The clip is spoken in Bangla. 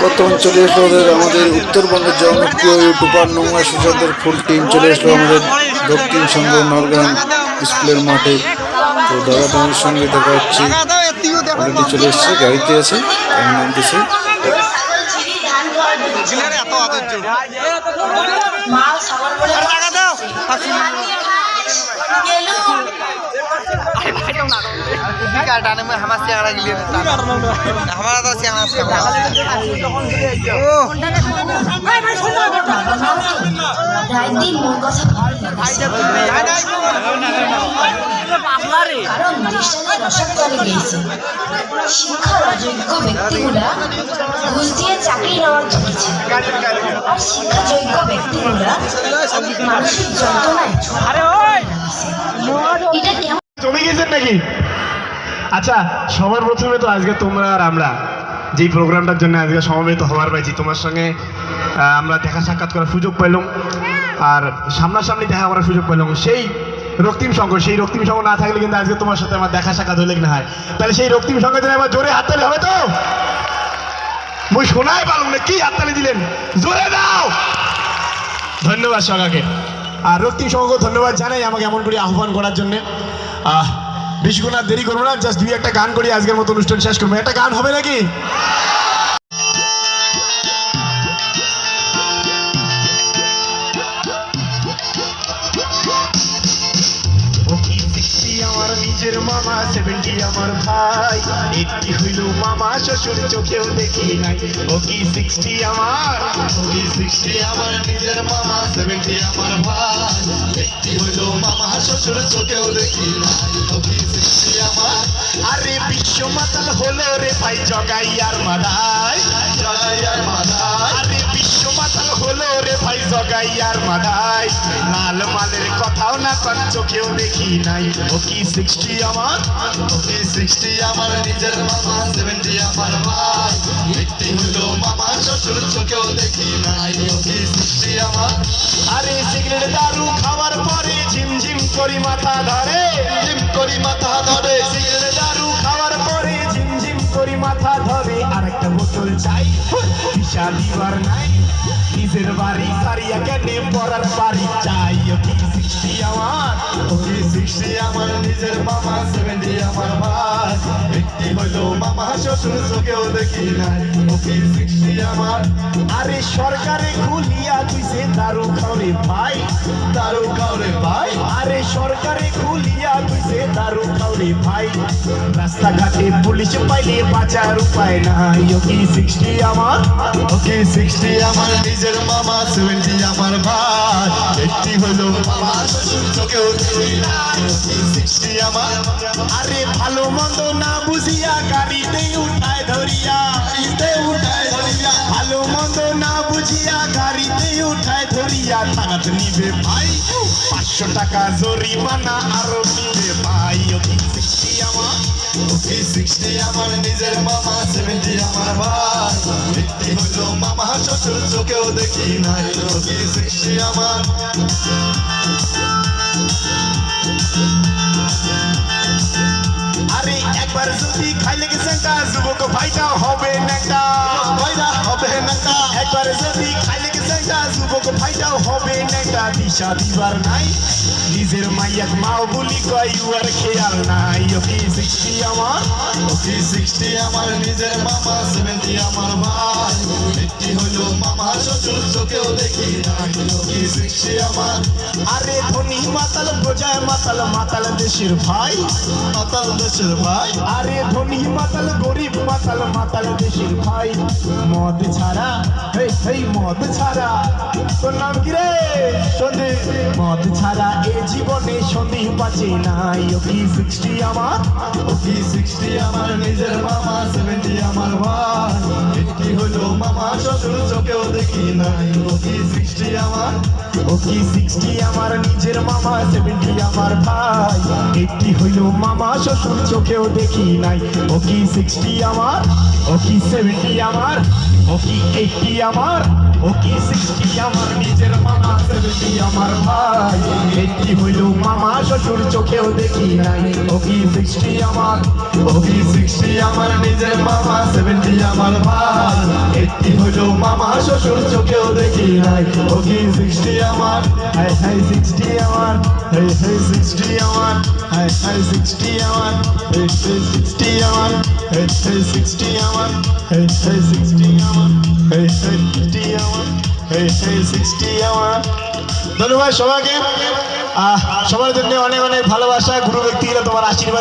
বর্তমান চলে আসলো আমাদের উত্তরবঙ্গের জনপ্রিয় ইউটিউবার নোংরা সুশান্তের ফুল টিম চলে আসলো আমাদের দক্ষিণ সংঘ নরগান স্কুলের মাঠে। তো দাদা তোমার সঙ্গে দেখা হচ্ছে, অলরেডি চলে এসছে, গাড়িতে আছে, নামতেছে। डाने में हमारे से आड़ा गिले हमारा तो सियाना से শিক্ষার অযোগ্য ব্যক্তিগুলা ঘুষ দিয়ে চাকরি নেওয়ার চলেছে, আর শিক্ষাযোগ্য ব্যক্তিগুলা মানসিক যন্ত্রণায় এটা কেমন জমে গেছেন নাকি? আচ্ছা, সবার প্রথমে তো আজকে তোমরা আর আমরা যেই প্রোগ্রামটার জন্য আজকে সমবেত হওয়ার পাইছি, তোমার সঙ্গে আমরা দেখা সাক্ষাৎ করার সুযোগ পাইলাম আর সামনাসামনি দেখা করার সুযোগ পাইলাম। সেই রক্তিম সংঘ, সেই রক্তিম সংঘ না থাকলে কিন্তু আজকে তোমার সাথে আমার দেখা সাক্ষাৎ হলে না হয়। তাহলে সেই রক্তিম সংঘের জন্য আবার জোরে হাততালি হবে তো? মুই শোনাই পারলাম না, কি হাততালি দিলেন? জোরে দাও। ধন্যবাদ সবাইকে। আর রক্তিম সংঘ ধন্যবাদ জানাই আমাকে এমন করে আহ্বান করার জন্য। বেশিক্ষণ আর দেরি করবো না, জাস্ট দুই একটা গান করি, আজকের মতো অনুষ্ঠান শেষ করবো। একটা গান হবে নাকি? আমার নিজের মামা 70 আমার ভাই, 80 হইল মামা শ্বশুর চোখেও দেখি নাই। ও কি 60 আমার, ও কি 60 আমার নিজের মামা 70 আমার ভাই, 80 হইল মামা শ্বশুর চোখেও দেখি নাই। ও কি 60 আমার, আরে বিশ্ব মাতাল হলো রে ভাই জগাইয়ার মাদাই, জগাইয়ার মাদাই, আরে বিশ্ব মাতাল হলো রে ভাই জগাইয়ার মাদাই, লাল মালের কথাও না কান চোখেও দেখি নাই। ও কি 60 আমার, ও কি 60 আমার নিজের মামা 70 আমার ভাই, 80 হলো মামা শ্বশুর চোখেও দেখি নাই। ও কি 60 আমার, আরে সিগারেট দারু খাওয়ার পরে ঝিমঝিম করি মাথা ধরে, ঝিম করি মাথা ধরে, সিগারেট দারু খাওয়ার পরে ঝিমঝিম করি মাথা ধরে। আর একটা বোতল চাই, দিশা দিবার নাই, নিজের বাড়ি সারিয়া কেটে পড়ার বাড়ি চাই। ও কি 60 আমার, ও কি 60 আমার নিজের মামা 70 আমার ভাই, 80 হইলো মামা শ্বশুর চোখেও দেখি নাই। ও কি 60 আমার, আরে সরকারে খুলিয়া দিছে দারু খাওরে ভাই, দারু খাওরে ভাই, আরে সরকারে খুলিয়া দিছে দারু খাওরে ভাই, রাস্তাঘাটে পুলিশ পাইলে বাঁচার উপায় নাই। ও কি 60 আমার, ও কি 60 আমার নিজের মামা 70 আমার ভাই, 80 হইলো মামা শ্বশুর চোখেও দেখি নাই। ও কি 60 আমার, আরে ভালো মন্দ না বুঝিয়া গাড়িতে উঠায় ধরিয়া, গাড়িতে উঠায় ধরিয়া, ভালো মন্দ না বুঝিয়া গাড়িতে উঠায় ধরিয়া, থানাতে নিবে ভাই 500 টাকা জরিমানা আরো নিবে ভাই। ও কি 60 আমার, ও কি 60 আমার নিজের মামা 70 আমার ভাই, 80 হইলো মামা শ্বশুর চোখেও দেখি নাই। ও কি 60 আমার, আরে একবার যদি খাইলে গেছে যুবক ভাইটা হবে নাকা, ভাইটা হবে নাকা, একবার যদি খাইলে গেছে যুবক ভাইটাও হবে নাকা, দিশা দিবার নাই, নিজের মাইয়াক মাও বলি কয় আর খেয়াল নাই। ও কি 60 আমার, ও কি 60 আমার নিজের মামা 70 আমার ভাই, 80 হইলো মামা শ্বশুর চোখেও দেখি নাই। ও কি 60 আমার, আরে ধনী মাতাল বোঝায় মাতাল, মাতাল দেশের ভাই, মাতাল দেশের ভাই, আরে ধনী মাতাল গরিব মাতাল, মাতাল দেশের ভাই, মদ ছাড়া এই মদ ছাড়া, তোর নাম কি রে? সন্দীপ। মদ ছাড়া এ জীবনে সন্দীপ বাঁচে নাই। ও কি 60 আমার, ও কি 60 আমার নিজের মামা 70 আমার ভাই, 80 হইলো মামা শ্বশুর চোখেও দেখি নাই। ও কি 60 আমার, ও কি 60 আমার নিজের মামা 70 আমার ভাই, 80 হইলো মামা শ্বশুর চোখেও দেখি নাই। ও কি 60 আমার, ও কি 70 আমার, ও কি 80 আমার, ও কি 60 আমার নিজের মামা 70 আমার ভাই, 80 হইলো মামা শ্বশুর চোখেও দেখি নাই। ও কি 60 আমার, ও কি 60 আমার নিজের মামা 70 আমার ভাই, একটি হইলো মামা শ্বশুর চোখেও দেখি নাই ও কি 60 আমার হাই হাই 60 আমার হাই হাই 60 আমার হাই হাই 60 আমার হাই হাই 60 আমার হাই হাই 60 আমার হাই হাই 60 আমার হাই হাই 60 আমার হাই হাই 60 আমার। ধন্যবাদ সবাইকে, সবার জন্য অনেক অনেক ভালোবাসা। গুরু ব্যক্তিরা তোমার আশীর্বাদ